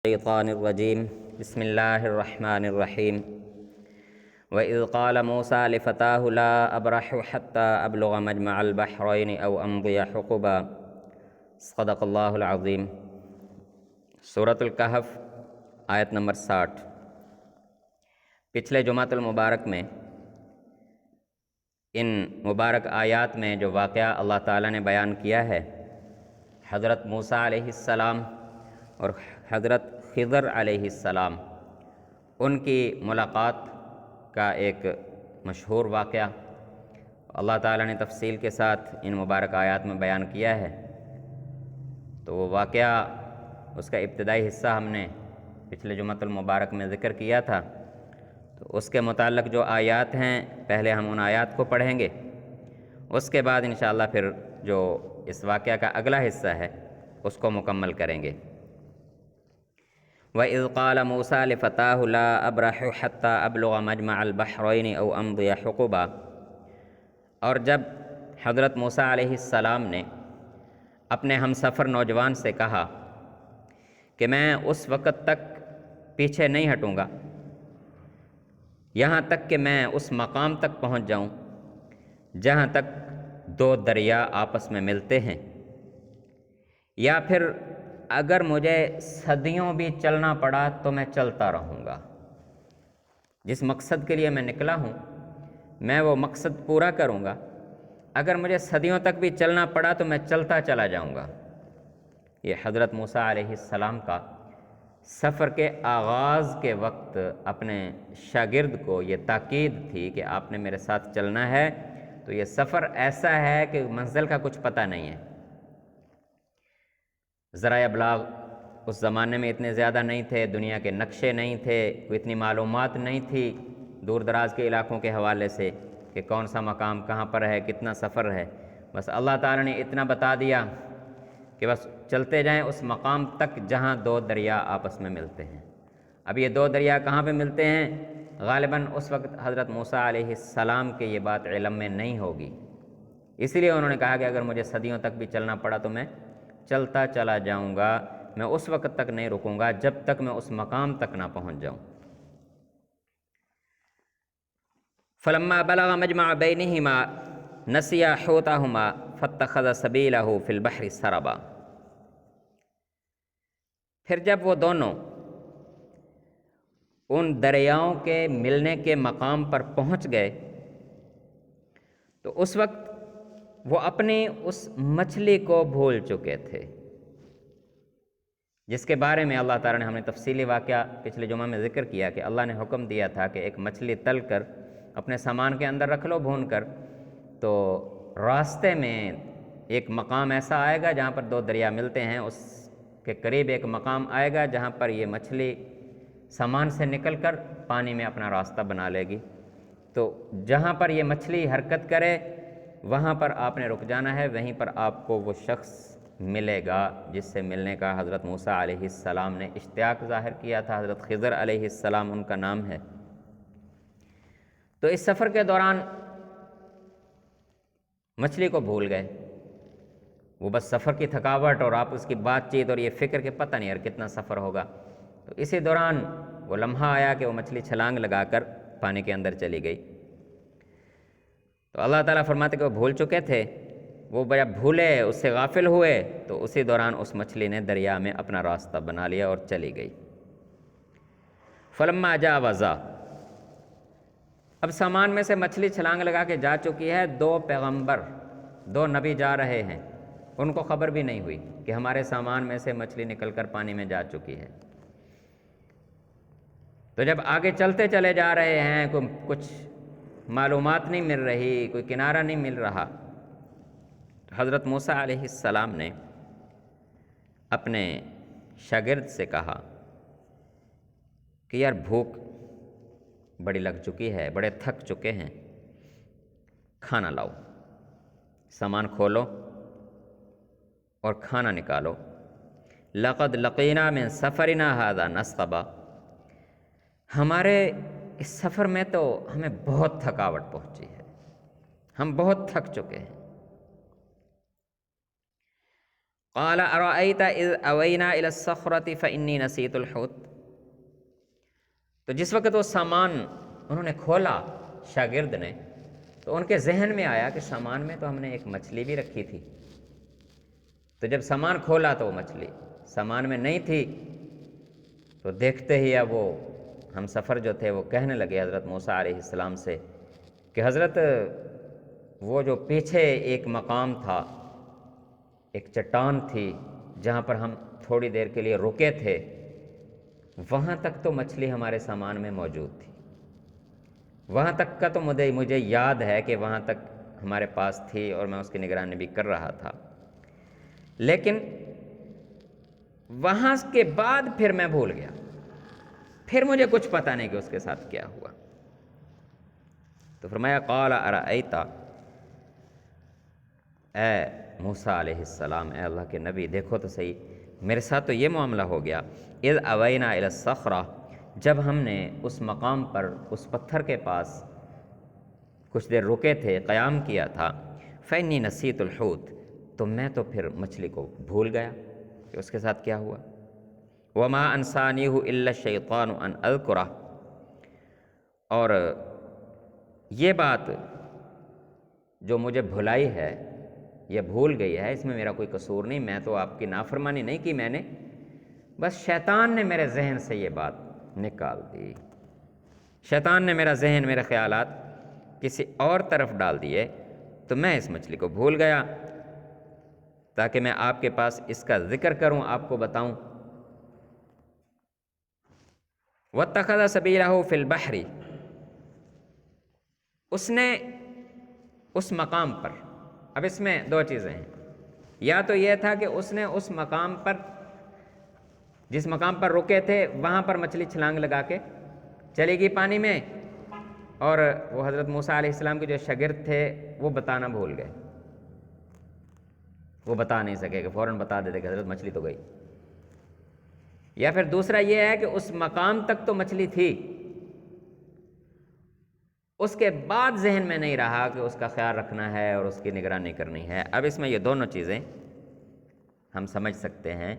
الشیطان الرجیم بسم اللہ الرحمن الرحیم وَإِذْ قَالَ مُوسَىٰ لِفَتَاهُ لَا أَبْرَحُ حَتَّىٰ أَبْلُغَ مَجْمَعَ الْبَحْرَيْنِ أَوْ أَمْضِيَ حُقُبًا صدق اللہ العظیم۔ سورۃ الکہف آیت نمبر 60۔ پچھلے جمعۃ المبارک میں ان مبارک آیات میں جو واقعہ اللہ تعالیٰ نے بیان کیا ہے، حضرت موسیٰ علیہ السلام اور حضرت خضر علیہ السلام، ان کی ملاقات کا ایک مشہور واقعہ اللہ تعالیٰ نے تفصیل کے ساتھ ان مبارک آیات میں بیان کیا ہے۔ تو وہ واقعہ، اس کا ابتدائی حصہ ہم نے پچھلے جمعۃ المبارک میں ذکر کیا تھا، تو اس کے متعلق جو آیات ہیں پہلے ہم ان آیات کو پڑھیں گے، اس کے بعد انشاءاللہ پھر جو اس واقعہ کا اگلا حصہ ہے اس کو مکمل کریں گے۔ وَإِذْ قَالَ مُوسَىٰ لِفَتَاهُ لَا أَبْرَحُ حَتَّىٰ أَبْلُغَ مَجْمَعَ الْبَحْرَيْنِ أَوْ أَمْضِيَ حُقُبًا، اور جب حضرت موسیٰ علیہ السلام نے اپنے ہم سفر نوجوان سے کہا کہ میں اس وقت تک پیچھے نہیں ہٹوں گا یہاں تک کہ میں اس مقام تک پہنچ جاؤں جہاں تک دو دریا آپس میں ملتے ہیں، یا پھر اگر مجھے صدیوں بھی چلنا پڑا تو میں چلتا رہوں گا۔ جس مقصد کے لیے میں نکلا ہوں میں وہ مقصد پورا کروں گا، اگر مجھے صدیوں تک بھی چلنا پڑا تو میں چلتا چلا جاؤں گا۔ یہ حضرت موسیٰ علیہ السلام کا سفر کے آغاز کے وقت اپنے شاگرد کو یہ تاکید تھی کہ آپ نے میرے ساتھ چلنا ہے، تو یہ سفر ایسا ہے کہ منزل کا کچھ پتہ نہیں ہے۔ ذرائع ابلاغ اس زمانے میں اتنے زیادہ نہیں تھے، دنیا کے نقشے نہیں تھے، کوئی اتنی معلومات نہیں تھی دور دراز کے علاقوں کے حوالے سے کہ کون سا مقام کہاں پر ہے، کتنا سفر ہے۔ بس اللہ تعالیٰ نے اتنا بتا دیا کہ بس چلتے جائیں اس مقام تک جہاں دو دریا آپس میں ملتے ہیں۔ اب یہ دو دریا کہاں پہ ملتے ہیں؟ غالباً اس وقت حضرت موسیٰ علیہ السلام کے یہ بات علم میں نہیں ہوگی، اسی لیے انہوں نے کہا کہ اگر مجھے صدیوں تک بھی چلنا پڑا تو میں چلتا چلا جاؤں گا، میں اس وقت تک نہیں رکوں گا جب تک میں اس مقام تک نہ پہنچ جاؤں۔ فلما بلغ مجمع بینہما نسیا حوتہما فاتخذ سبیلہ فی البحر سربا، پھر جب وہ دونوں ان دریاؤں کے ملنے کے مقام پر پہنچ گئے تو اس وقت وہ اپنی اس مچھلی کو بھول چکے تھے، جس کے بارے میں اللہ تعالیٰ نے ہمیں تفصیلی واقعہ پچھلے جمعہ میں ذکر کیا کہ اللہ نے حکم دیا تھا کہ ایک مچھلی تل کر اپنے سامان کے اندر رکھ لو بھون کر، تو راستے میں ایک مقام ایسا آئے گا جہاں پر دو دریا ملتے ہیں، اس کے قریب ایک مقام آئے گا جہاں پر یہ مچھلی سامان سے نکل کر پانی میں اپنا راستہ بنا لے گی۔ تو جہاں پر یہ مچھلی حرکت کرے وہاں پر آپ نے رک جانا ہے، وہیں پر آپ کو وہ شخص ملے گا جس سے ملنے کا حضرت موسیٰ علیہ السلام نے اشتیاق ظاہر کیا تھا۔ حضرت خضر علیہ السلام ان کا نام ہے۔ تو اس سفر کے دوران مچھلی کو بھول گئے، وہ بس سفر کی تھکاوٹ اور آپس کی بات چیت اور یہ فکر کہ پتہ نہیں یار کتنا سفر ہوگا، تو اسی دوران وہ لمحہ آیا کہ وہ مچھلی چھلانگ لگا کر پانی کے اندر چلی گئی۔ تو اللہ تعالیٰ فرماتے کہ وہ بھول چکے تھے، وہ جب بھولے، اس سے غافل ہوئے، تو اسی دوران اس مچھلی نے دریا میں اپنا راستہ بنا لیا اور چلی گئی۔ فلما جاوزا، اب سامان میں سے مچھلی چھلانگ لگا کے جا چکی ہے، دو پیغمبر، دو نبی جا رہے ہیں، ان کو خبر بھی نہیں ہوئی کہ ہمارے سامان میں سے مچھلی نکل کر پانی میں جا چکی ہے۔ تو جب آگے چلتے چلے جا رہے ہیں، کچھ معلومات نہیں مل رہی، کوئی کنارہ نہیں مل رہا، حضرت موسیٰ علیہ السلام نے اپنے شاگرد سے کہا کہ یار بھوک بڑی لگ چکی ہے، بڑے تھک چکے ہیں، کھانا لاؤ، سامان کھولو اور کھانا نکالو۔ لقد لقینا من سفرنا ھذا نصبا، ہمارے اس سفر میں تو ہمیں بہت تھکاوٹ پہنچی ہے، ہم بہت تھک چکے ہیں۔ قال ارأیت اذ اوینا الی الصخرۃ فانی نسیت الحوت، تو جس وقت وہ سامان انہوں نے کھولا شاگرد نے، تو ان کے ذہن میں آیا کہ سامان میں تو ہم نے ایک مچھلی بھی رکھی تھی۔ تو جب سامان کھولا تو وہ مچھلی سامان میں نہیں تھی، تو دیکھتے ہی اب وہ ہم سفر جو تھے وہ کہنے لگے حضرت موسیٰ علیہ السلام سے کہ حضرت وہ جو پیچھے ایک مقام تھا، ایک چٹان تھی جہاں پر ہم تھوڑی دیر کے لیے رکے تھے، وہاں تک تو مچھلی ہمارے سامان میں موجود تھی، وہاں تک کا تو مجھے یاد ہے کہ وہاں تک ہمارے پاس تھی اور میں اس کی نگرانی بھی کر رہا تھا، لیکن وہاں کے بعد پھر میں بھول گیا، پھر مجھے کچھ پتہ نہیں کہ اس کے ساتھ کیا ہوا۔ تو فرمایا قال ارأیت، اے موسیٰ علیہ السلام، اے اللہ کے نبی دیکھو تو صحیح، میرے ساتھ تو یہ معاملہ ہو گیا، اذ اوینا الی الصخرہ، جب ہم نے اس مقام پر اس پتھر کے پاس کچھ دیر رکے تھے، قیام کیا تھا، فانی نسیت الحوت، تو میں تو پھر مچھلی کو بھول گیا کہ اس کے ساتھ کیا ہوا۔ وما انسانیہ الا الشیطان ان اذکرہ، اور یہ بات جو مجھے بھلائی ہے، یہ بھول گئی ہے، اس میں میرا کوئی قصور نہیں، میں تو آپ کی نافرمانی نہیں کی میں نے، بس شیطان نے میرے ذہن سے یہ بات نکال دی، شیطان نے میرا ذہن، میرے خیالات کسی اور طرف ڈال دیے، تو میں اس مچھلی کو بھول گیا تاکہ میں آپ کے پاس اس کا ذکر کروں، آپ کو بتاؤں۔ وَاتَّخَذَ سَبِيلَهُ فِي الْبَحْرِ، اس نے اس مقام پر، اب اس میں دو چیزیں ہیں، یا تو یہ تھا کہ اس نے اس مقام پر، جس مقام پر رکے تھے وہاں پر مچھلی چھلانگ لگا کے چلے گی پانی میں، اور وہ حضرت موسیٰ علیہ السلام کے جو شاگرد تھے وہ بتانا بھول گئے، وہ بتا نہیں سکے کہ فوراً بتا دیتے کہ حضرت مچھلی تو گئی، یا پھر دوسرا یہ ہے کہ اس مقام تک تو مچھلی تھی، اس کے بعد ذہن میں نہیں رہا کہ اس کا خیال رکھنا ہے اور اس کی نگرانی کرنی ہے۔ اب اس میں یہ دونوں چیزیں ہم سمجھ سکتے ہیں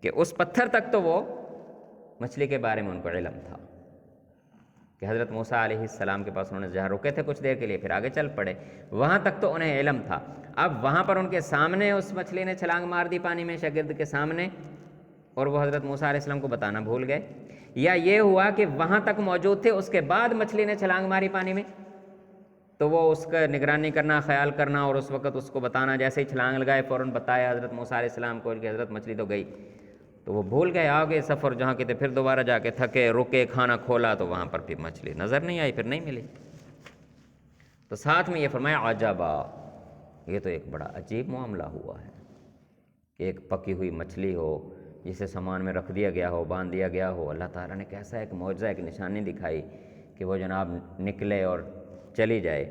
کہ اس پتھر تک تو وہ مچھلی کے بارے میں ان کو علم تھا کہ حضرت موسیٰ علیہ السلام کے پاس انہوں نے جہاں رکے تھے کچھ دیر کے لیے پھر آگے چل پڑے، وہاں تک تو انہیں علم تھا۔ اب وہاں پر ان کے سامنے اس مچھلی نے چھلانگ مار دی پانی میں شاگرد کے سامنے، اور وہ حضرت موسیٰ علیہ السلام کو بتانا بھول گئے، یا یہ ہوا کہ وہاں تک موجود تھے، اس کے بعد مچھلی نے چھلانگ ماری پانی میں، تو وہ اس کا نگرانی کرنا، خیال کرنا، اور اس وقت اس کو بتانا، جیسے ہی چھلانگ لگائے فوراً بتایا حضرت موسیٰ علیہ السلام کو کہ حضرت مچھلی تو گئی، تو وہ بھول گئے، آگے سفر جہاں کے تھے، پھر دوبارہ جا کے تھکے، رکے، کھانا کھولا تو وہاں پر پھر مچھلی نظر نہیں آئی، پھر نہیں ملی۔ تو ساتھ میں یہ فرمایا عجبا، یہ تو ایک بڑا عجیب معاملہ ہوا ہے کہ ایک پکی ہوئی مچھلی ہو جسے سامان میں رکھ دیا گیا ہو، باندھ دیا گیا ہو، اللہ تعالیٰ نے کیسا ایک معجزہ، ایک نشانی دکھائی کہ وہ جناب نکلے اور چلی جائے۔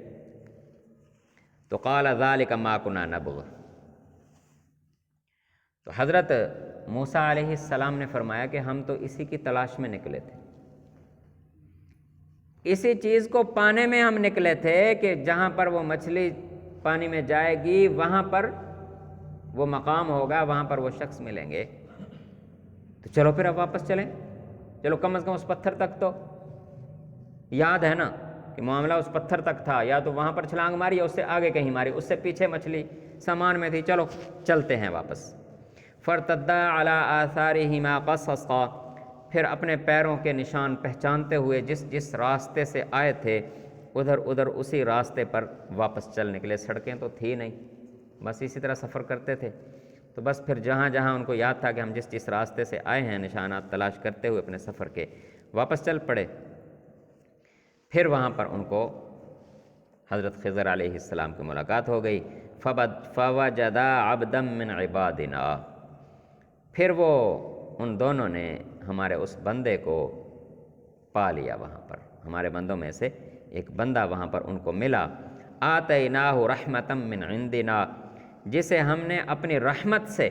تو قال ذلک ما کنا نبغ، تو حضرت موسیٰ علیہ السلام نے فرمایا کہ ہم تو اسی کی تلاش میں نکلے تھے، اسی چیز کو پانے میں ہم نکلے تھے کہ جہاں پر وہ مچھلی پانی میں جائے گی وہاں پر وہ مقام ہوگا، وہاں پر وہ شخص ملیں گے، تو چلو پھر اب واپس چلیں، چلو کم از کم اس پتھر تک تو یاد ہے نا کہ معاملہ اس پتھر تک تھا، یا تو وہاں پر چھلانگ ماری یا اس سے آگے کہیں ماری، اس سے پیچھے مچھلی سامان میں تھی، چلو چلتے ہیں واپس۔ فارتدا علی آثارہما قصصا، پھر اپنے پیروں کے نشان پہچانتے ہوئے جس جس راستے سے آئے تھے ادھر ادھر اسی راستے پر واپس چل نکلے، سڑکیں تو تھی نہیں، بس اسی طرح سفر کرتے تھے، تو بس پھر جہاں جہاں ان کو یاد تھا کہ ہم جس جس راستے سے آئے ہیں نشانات تلاش کرتے ہوئے اپنے سفر کے واپس چل پڑے۔ پھر وہاں پر ان کو حضرت خضر علیہ السلام کی ملاقات ہو گئی، فوجدا عبدا من عبادنا، پھر وہ ان دونوں نے ہمارے اس بندے کو پا لیا، وہاں پر ہمارے بندوں میں سے ایک بندہ وہاں پر ان کو ملا، آتیناہ رحمتا من عندنا، جسے ہم نے اپنی رحمت سے،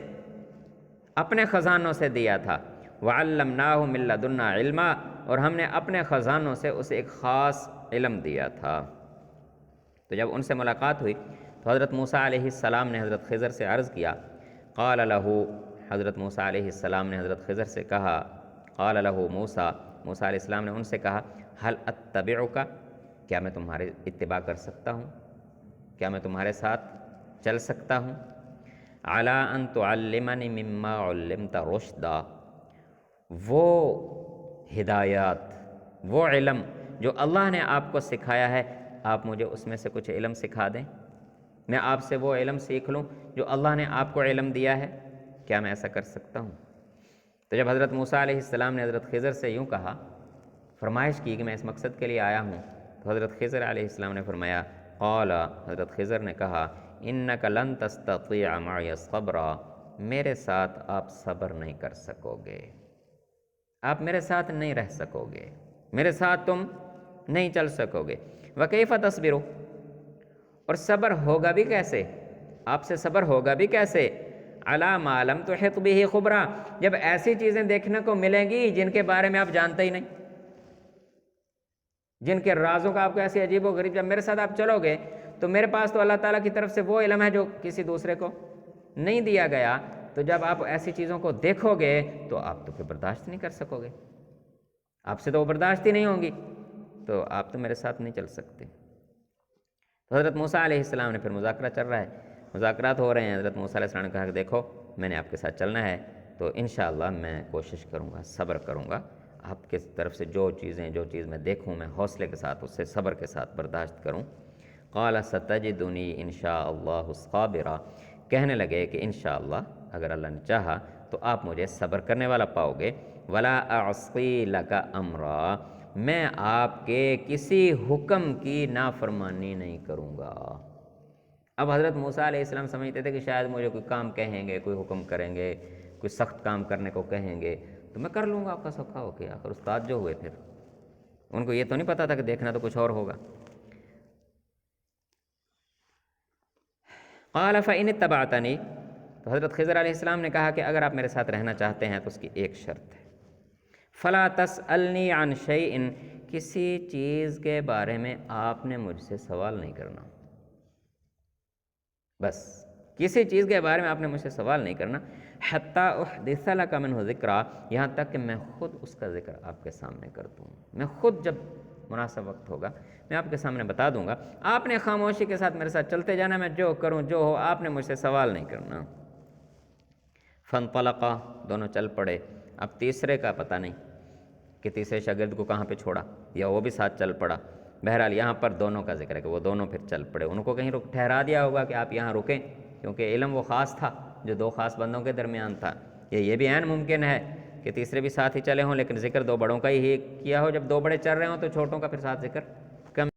اپنے خزانوں سے دیا تھا، وعلمناہ من لدنا علما، اور ہم نے اپنے خزانوں سے اسے ایک خاص علم دیا تھا۔ تو جب ان سے ملاقات ہوئی تو حضرت موسیٰ علیہ السلام نے حضرت خضر سے عرض کیا، قال لہو، حضرت موسیٰ علیہ السلام نے حضرت خضر سے کہا، قال لہو موسیٰ، موسیٰ علیہ السلام نے ان سے کہا، هل اتبعک، کیا میں تمہارے اتباع کر سکتا ہوں، کیا میں تمہارے ساتھ چل سکتا ہوں، علی ان تعلمنی مما علمت رشدا، وہ ہدایات، وہ علم جو اللہ نے آپ کو سکھایا ہے، آپ مجھے اس میں سے کچھ علم سکھا دیں، میں آپ سے وہ علم سیکھ لوں جو اللہ نے آپ کو علم دیا ہے، کیا میں ایسا کر سکتا ہوں؟ تو جب حضرت موسیٰ علیہ السلام نے حضرت خضر سے یوں کہا، فرمائش کی کہ میں اس مقصد کے لیے آیا ہوں، تو حضرت خضر علیہ السلام نے فرمایا، قال، حضرت خضر نے کہا، انک لن تستطیع معی صبرا، میرے ساتھ آپ صبر نہیں کر سکو گے، آپ میرے ساتھ نہیں رہ سکو گے، میرے ساتھ تم نہیں چل سکو گے، وکیف تصبروا، اور صبر ہوگا بھی کیسے، آپ سے صبر ہوگا بھی کیسے، علی ما لم تحط بہ خبرا، جب ایسی چیزیں دیکھنے کو ملیں گی جن کے بارے میں آپ جانتے ہی نہیں، جن کے رازوں کا آپ کو ایسی عجیب و غریب، جب میرے ساتھ آپ چلو گے تو میرے پاس تو اللہ تعالیٰ کی طرف سے وہ علم ہے جو کسی دوسرے کو نہیں دیا گیا، تو جب آپ ایسی چیزوں کو دیکھو گے تو آپ تو پھر برداشت نہیں کر سکو گے، آپ سے تو وہ برداشت ہی نہیں ہوں گی، تو آپ تو میرے ساتھ نہیں چل سکتے۔ تو حضرت موسیٰ علیہ السلام نے پھر مذاکرہ چل رہا ہے، مذاکرات ہو رہے ہیں، حضرت موسیٰ علیہ السلام نے کہا کہ دیکھو میں نے آپ کے ساتھ چلنا ہے تو انشاءاللہ میں کوشش کروں گا، صبر کروں گا، آپ کی طرف سے جو چیز میں دیکھوں میں حوصلے کے ساتھ اس سے صبر کے ساتھ برداشت کروں۔ قال ستجدنی انشاءاللہ صابرا، کہنے لگے کہ انشاءاللہ اگر اللہ نے چاہا تو آپ مجھے صبر کرنے والا پاؤ گے، ولا اعصی لک امرا، میں آپ کے کسی حکم کی نافرمانی نہیں کروں گا۔ اب حضرت موسیٰ علیہ السلام سمجھتے تھے کہ شاید مجھے کوئی کام کہیں گے، کوئی حکم کریں گے، کوئی سخت کام کرنے کو کہیں گے تو میں کر لوں گا آپ کا سوکھا ہو کے، آخر استاد جو ہوئے پھر ان کو یہ تو نہیں پتا تھا کہ دیکھنا تو کچھ اور ہوگا۔ قال فإن اتبعتنی، تو حضرت خضر علیہ السلام نے کہا کہ اگر آپ میرے ساتھ رہنا چاہتے ہیں تو اس کی ایک شرط ہے، فلا تسألنی عن شیء، کسی چیز کے بارے میں آپ نے مجھ سے سوال نہیں کرنا، بس کسی چیز کے بارے میں آپ نے مجھ سے سوال نہیں کرنا، حتی احدث لک منہ ذکرا، یہاں تک کہ میں خود اس کا ذکر آپ کے سامنے کر دوں، میں خود جب مناسب وقت ہوگا میں آپ کے سامنے بتا دوں گا، آپ نے خاموشی کے ساتھ میرے ساتھ چلتے جانا، میں جو کروں جو ہو آپ نے مجھ سے سوال نہیں کرنا۔ فانطلقا، دونوں چل پڑے، اب تیسرے کا پتہ نہیں کہ تیسرے شاگرد کو کہاں پہ چھوڑا یا وہ بھی ساتھ چل پڑا، بہرحال یہاں پر دونوں کا ذکر ہے کہ وہ دونوں پھر چل پڑے، ان کو کہیں ٹھہرا دیا ہوگا کہ آپ یہاں رکیں، کیونکہ علم وہ خاص تھا جو دو خاص بندوں کے درمیان تھا، یہ بھی عین ممکن ہے کہ تیسرے بھی ساتھ ہی چلے ہوں لیکن ذکر دو بڑوں کا ہی کیا ہو، جب دو بڑے چل رہے ہوں تو چھوٹوں کا پھر ساتھ ذکر کم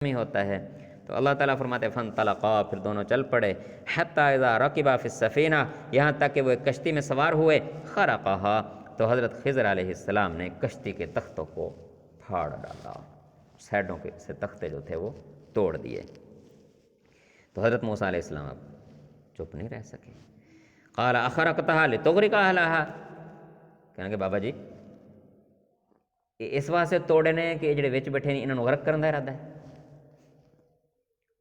ہی ہوتا ہے۔ تو اللہ تعالیٰ فرماتے فانطلقا، پھر دونوں چل پڑے، حتی اذا رکبا فی السفینہ، یہاں تک کہ وہ ایک کشتی میں سوار ہوئے، خرقہا، تو حضرت خضر علیہ السلام نے کشتی کے تختوں کو پھاڑ ڈالا، سائڈوں کے سے تختے جو تھے وہ توڑ دیے۔ تو حضرت موسیٰ علیہ السلام اب چپ نہیں رہ سکے، قال اخرقتها لتغرق اہلها، کہنے کہ بابا جی اس واسطے توڑے نے کہ جڑے وچ بیٹھے نے انہاں نوں غرق کرن دا ارادہ ہے،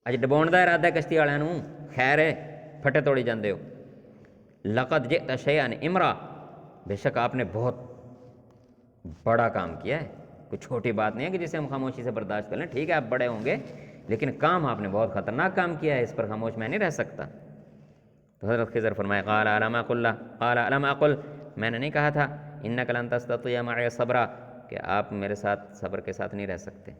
اج ڈبون دا ارادہ ہے کشتی والوں نوں، خیر ہے پھٹے توڑی جاندے ہو، لقد جئت شیئا امرا، بے شک آپ نے بہت بڑا کام کیا ہے، کوئی چھوٹی بات نہیں ہے کہ جسے ہم خاموشی سے برداشت کر لیں، ٹھیک ہے آپ بڑے ہوں گے لیکن کام آپ نے بہت خطرناک کام کیا ہے، اس پر خاموش میں نہیں رہ سکتا۔ تو حضرت خضر فرمائے قال الم اقل، میں نے نہیں کہا تھا انک لن تستطیع معی صبرا، کہ آپ میرے ساتھ صبر کے ساتھ نہیں رہ سکتے۔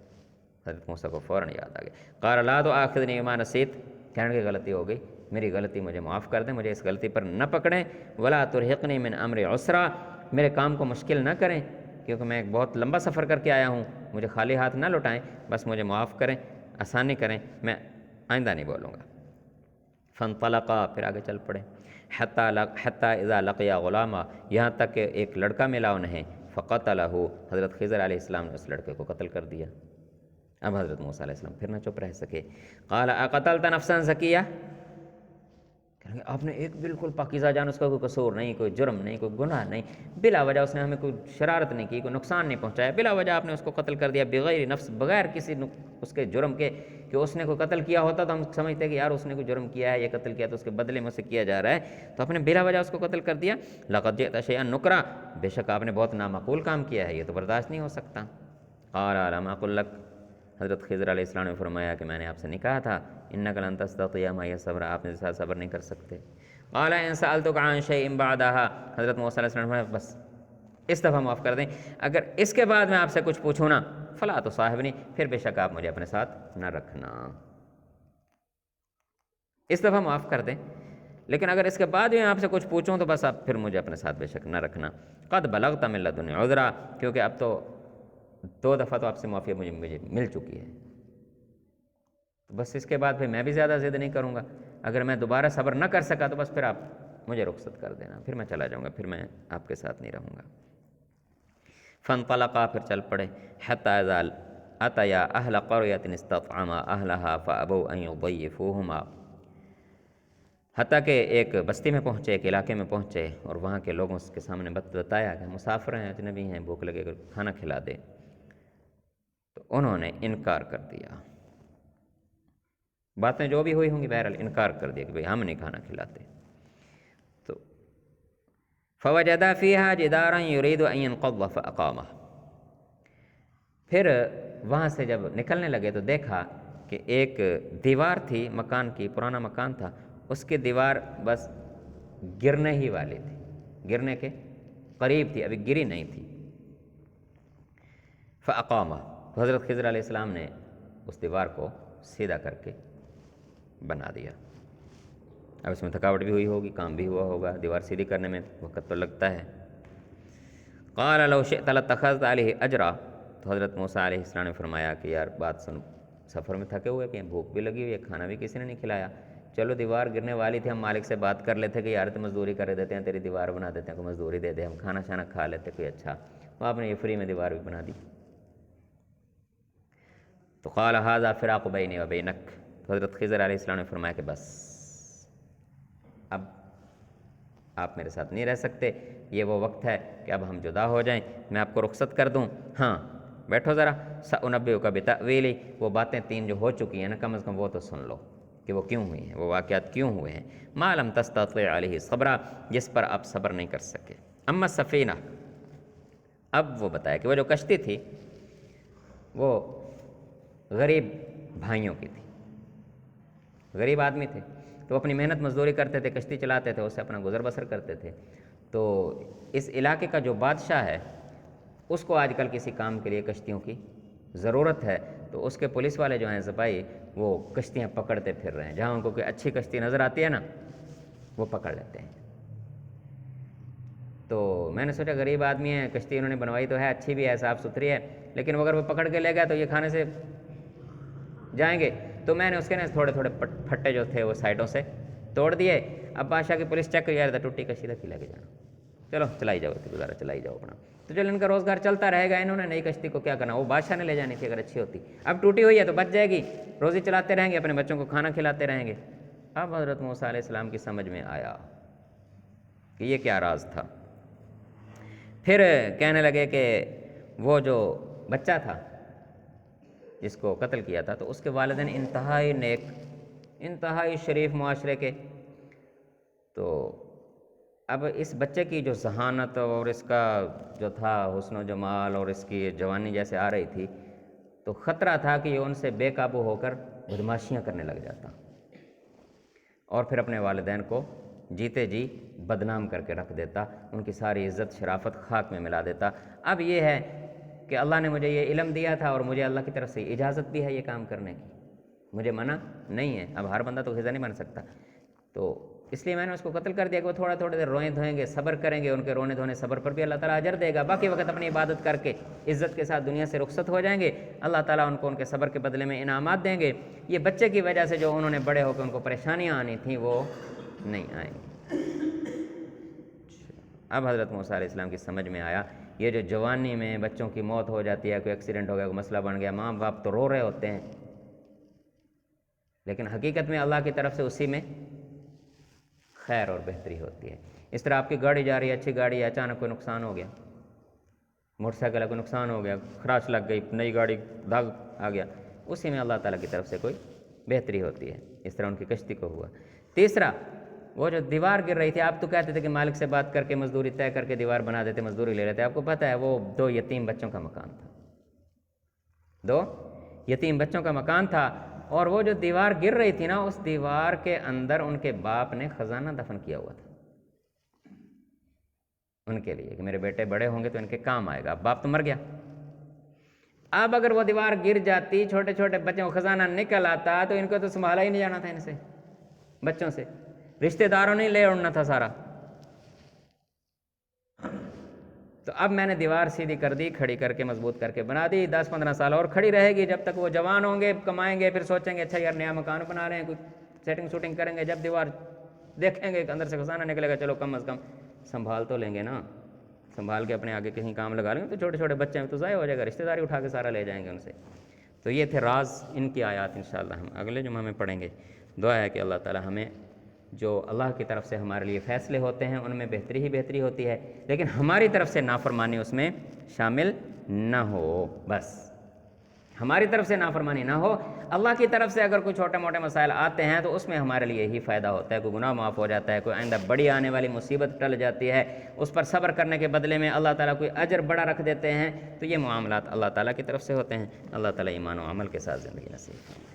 حضرت موسیٰ کو فوراً یاد آ گیا، قال لا تؤاخذنی بما نسیت، کہنے کی غلطی ہو گئی، میری غلطی مجھے معاف کر دیں، مجھے اس غلطی پر نہ پکڑیں، ولا ترہقنی من امر عسرا، میرے کام کو مشکل نہ کریں کیونکہ میں ایک بہت لمبا سفر کر کے آیا ہوں، مجھے خالی ہاتھ نہ لوٹائیں، بس مجھے معاف کریں، آسانی کریں، میں آئندہ نہیں بولوں گا۔ فانطلقا، پھر آگے چل پڑے، حتی اذا لقیا غلاما، یہاں تک کہ ایک لڑکا ملا انہیں، فقتلہ، حضرت خضر علیہ السلام نے اس لڑکے کو قتل کر دیا۔ اب حضرت موسیٰ علیہ السلام پھر نہ چپ رہ سکے، قال اقتلت نفسا زکیہ، کہیں گے آپ نے ایک بالکل پاکیزہ جان، اس کا کوئی قصور نہیں، کوئی جرم نہیں، کوئی گناہ نہیں، بلا وجہ اس نے ہمیں کوئی شرارت نہیں کی، کوئی نقصان نہیں پہنچایا، بلا وجہ آپ نے اس کو قتل کر دیا بغیر نفس، بغیر کسی اس کے جرم کے کہ اس نے کوئی قتل کیا ہوتا تو ہم سمجھتے کہ یار اس نے کوئی جرم کیا ہے، یہ قتل کیا تو اس کے بدلے میں اسے کیا جا رہا ہے، تو آپ نے بلا وجہ اس کو قتل کر دیا. لقد جئت شیئا نکرا، بے شک آپ نے بہت نامعقول کام کیا ہے، یہ تو برداشت نہیں ہو سکتا. قال الم اقل لک، حضرت خضر علیہ السلام نے فرمایا کہ میں نے آپ سے نہیں کہا تھا انک لن تستطیع معی صبر، آپ میرے ساتھ صبر نہیں کر سکتے. قال ان سألتک عن شیء بعدها، حضرت موسیٰ علیہ السلام نے فرمایا بس اس دفعہ معاف کر دیں، اگر اس کے بعد میں آپ سے کچھ پوچھوں نا فلا تصاحبنی، پھر بے شک آپ مجھے اپنے ساتھ نہ رکھنا. اس دفعہ معاف کر دیں، لیکن اگر اس کے بعد بھی میں آپ سے کچھ پوچھوں تو بس آپ پھر مجھے اپنے ساتھ بے شک نہ رکھنا. قد بلغت من لدنی عذرا، کیونکہ اب تو 2 دفعہ تو آپ سے معافی مجھے مل چکی ہے، تو بس اس کے بعد پھر میں بھی زیادہ ضد نہیں کروں گا. اگر میں دوبارہ صبر نہ کر سکا تو بس پھر آپ مجھے رخصت کر دینا، پھر میں چلا جاؤں گا، پھر میں آپ کے ساتھ نہیں رہوں گا. فانطلقا، پھر چل پڑے. حتی اذا اتیا اہل قریۃ استطعما اہلہا فابوا ان یضیفوہما، حتیٰ کہ ایک بستی میں پہنچے، ایک علاقے میں پہنچے، اور وہاں کے لوگوں کے سامنے بتایا کہ مسافر ہیں، اجنبی ہیں، بھوک لگے اگر کھانا کھلا دے، تو انہوں نے انکار کر دیا. باتیں جو بھی ہوئی ہوں گی بہرحال انکار کر دیا کہ بھئی ہم نہیں کھانا کھلاتے. تو فوجدا فیہا جدارا یرید ان ینقض فاقامہ، پھر وہاں سے جب نکلنے لگے تو دیکھا کہ ایک دیوار تھی مکان کی، پرانا مکان تھا، اس کی دیوار بس گرنے ہی والی تھی، گرنے کے قریب تھی، ابھی گری نہیں تھی. فاقامہ، حضرت خضر علیہ السلام نے اس دیوار کو سیدھا کر کے بنا دیا. اب اس میں تھکاوٹ بھی ہوئی ہوگی، کام بھی ہوا ہوگا، دیوار سیدھی کرنے میں وقت تو لگتا ہے. قال لو شئت لاتخذت علیہ اجرا، تو حضرت موسیٰ علیہ السلام نے فرمایا کہ یار بات سن، سفر میں تھکے ہوئے کہ بھوک بھی لگی ہوئی ہے، کھانا بھی کسی نے نہیں کھلایا، چلو دیوار گرنے والی تھی، ہم مالک سے بات کر لیتے کہ یار تو مزدوری کر دیتے ہیں، تیری دیوار بنا دیتے ہیں، کوئی مزدوری دے دے، ہم کھانا شانا کھا لیتے کوئی اچھا. تو آپ نے یہ فری میں دیوار بھی بنا دی. تو قال ھذا فراق بینی و بینک، حضرت خضر علیہ السلام نے فرمایا کہ بس اب آپ میرے ساتھ نہیں رہ سکتے، یہ وہ وقت ہے کہ اب ہم جدا ہو جائیں، میں آپ کو رخصت کر دوں. ہاں بیٹھو ذرا، سأنبئک بتأویلہ، وہ باتیں 3 جو ہو چکی ہیں نا کم از کم وہ تو سن لو کہ وہ کیوں ہوئی ہیں، وہ واقعات کیوں ہوئے ہیں. ما لم تستطع علیہ صبرا، جس پر آپ صبر نہیں کر سکے. اما السفینہ، اب وہ بتایا کہ وہ جو کشتی تھی وہ غریب بھائیوں کی تھی، غریب آدمی تھے، تو اپنی محنت مزدوری کرتے تھے، کشتی چلاتے تھے، اس سے اپنا گزر بسر کرتے تھے. تو اس علاقے کا جو بادشاہ ہے اس کو آج کل کسی کام کے لیے کشتیوں کی ضرورت ہے، تو اس کے پولیس والے جو ہیں سپاہی وہ کشتیاں پکڑتے پھر رہے ہیں، جہاں ان کو کوئی اچھی کشتی نظر آتی ہے نا وہ پکڑ لیتے ہیں. تو میں نے سوچا غریب آدمی ہیں، کشتی انہوں نے بنوائی تو ہے، اچھی بھی ہے، صاف ستھری ہے، لیکن اگر وہ پکڑ کے لے گیا تو یہ کھانے سے جائیں گے. تو میں نے اس کے نا تھوڑے تھوڑے پھٹے جو تھے وہ سائڈوں سے توڑ دیے. اب بادشاہ کی پولیس چیک کر رہا تھا، ٹوٹی کشتی تک لے کے جانا، چلو چلائی جاؤ، گزارا چلائی جاؤ اپنا. تو چلو ان کا روزگار چلتا رہے گا، انہوں نے نئی کشتی کو کیا کرنا، وہ بادشاہ نے لے جانی تھی اگر اچھی ہوتی، اب ٹوٹی ہوئی ہے تو بچ جائے گی، روزی چلاتے رہیں گے، اپنے بچوں کو کھانا کھلاتے رہیں گے. اب حضرت موسیٰ علیہ السلام کی سمجھ میں آیا کہ یہ کیا راز تھا. پھر کہنے لگے کہ وہ جو بچہ تھا جس کو قتل کیا تھا تو اس کے والدین انتہائی نیک، انتہائی شریف معاشرے کے، تو اب اس بچے کی جو ذہانت اور اس کا جو تھا حسن و جمال اور اس کی جوانی جیسے آ رہی تھی تو خطرہ تھا کہ یہ ان سے بے قابو ہو کر بدماشیاں کرنے لگ جاتا اور پھر اپنے والدین کو جیتے جی بدنام کر کے رکھ دیتا، ان کی ساری عزت شرافت خاک میں ملا دیتا. اب یہ ہے کہ اللہ نے مجھے یہ علم دیا تھا اور مجھے اللہ کی طرف سے اجازت بھی ہے یہ کام کرنے کی، مجھے منع نہیں ہے. اب ہر بندہ تو خضر نہیں بن سکتا، تو اس لیے میں نے اس کو قتل کر دیا کہ وہ تھوڑا تھوڑی دیر روئیں دھوئیں گے، صبر کریں گے، ان کے رونے دھونے صبر پر بھی اللہ تعالیٰ اجر دے گا، باقی وقت اپنی عبادت کر کے عزت کے ساتھ دنیا سے رخصت ہو جائیں گے، اللہ تعالیٰ ان کو ان کے صبر کے بدلے میں انعامات دیں گے. یہ بچے کی وجہ سے جو انہوں نے بڑے ہو کے ان کو پریشانیاں آنی تھیں وہ نہیں آئیں گی. اب حضرت موسیٰ علیہ السلام کی سمجھ میں آیا یہ جو جوانی میں بچوں کی موت ہو جاتی ہے، کوئی ایکسیڈنٹ ہو گیا، کوئی مسئلہ بن گیا، ماں باپ تو رو رہے ہوتے ہیں، لیکن حقیقت میں اللہ کی طرف سے اسی میں خیر اور بہتری ہوتی ہے۔ اس طرح آپ کی گاڑی جا رہی ہے، اچھی گاڑی ہے، اچانک کوئی نقصان ہو گیا، موٹر سائیکل ہے، کوئی نقصان ہو گیا، خراش لگ گئی، نئی گاڑی داغ آ گیا، اسی میں اللہ تعالیٰ کی طرف سے کوئی بہتری ہوتی ہے، اس طرح ان کی کشتی کو ہوا۔ تیسرا، وہ جو دیوار گر رہی تھی، آپ تو کہتے تھے کہ مالک سے بات کر کے مزدوری طے کر کے دیوار بنا دیتے، مزدوری لے لیتے، آپ کو پتہ ہے وہ 2 یتیم بچوں کا مکان تھا، 2 یتیم بچوں کا مکان تھا، اور وہ جو دیوار گر رہی تھی نا، اس دیوار کے اندر ان کے باپ نے خزانہ دفن کیا ہوا تھا ان کے لیے، کہ میرے بیٹے بڑے ہوں گے تو ان کے کام آئے گا۔ اب باپ تو مر گیا، اب اگر وہ دیوار گر جاتی، چھوٹے چھوٹے بچوں کو خزانہ نکل آتا، تو ان کو تو سنبھالا ہی نہیں جانا تھا، ان سے بچوں سے رشتہ داروں نے لے اڑنا تھا سارا۔ تو اب میں نے دیوار سیدھی کر دی، کھڑی کر کے مضبوط کر کے بنا دی، 10-15 سال اور کھڑی رہے گی، جب تک وہ جوان ہوں گے، کمائیں گے، پھر سوچیں گے اچھا یار نیا مکان بنا رہے ہیں، کوئی سیٹنگ شوٹنگ کریں گے، جب دیوار دیکھیں گے کہ اندر سے خزانہ نکلے گا، چلو کم از کم سنبھال تو لیں گے نا، سنبھال کے اپنے آگے کہیں کام لگا لیں گے، تو چھوٹے چھوٹے بچے ہیں تو ضائع ہو جائے گا، رشتہ داری اٹھا کے سارا لے جائیں گے ان سے۔ تو یہ تھے راز ان کی آیات، انشاءاللہ ہم اگلے جمعہ میں پڑھیں گے۔ دعا ہے کہ اللہ تعالی ہمیں جو اللہ کی طرف سے ہمارے لیے فیصلے ہوتے ہیں ان میں بہتری ہی بہتری ہوتی ہے، لیکن ہماری طرف سے نافرمانی اس میں شامل نہ ہو، بس ہماری طرف سے نافرمانی نہ ہو۔ اللہ کی طرف سے اگر کوئی چھوٹے موٹے مسائل آتے ہیں تو اس میں ہمارے لیے ہی فائدہ ہوتا ہے، کوئی گناہ معاف ہو جاتا ہے، کوئی آئندہ بڑی آنے والی مصیبت ٹل جاتی ہے، اس پر صبر کرنے کے بدلے میں اللہ تعالیٰ کوئی اجر بڑا رکھ دیتے ہیں، تو یہ معاملات اللہ تعالیٰ کی طرف سے ہوتے ہیں۔ اللہ تعالیٰ ایمان و عمل کے ساتھ زندگی نصیب فرمائے۔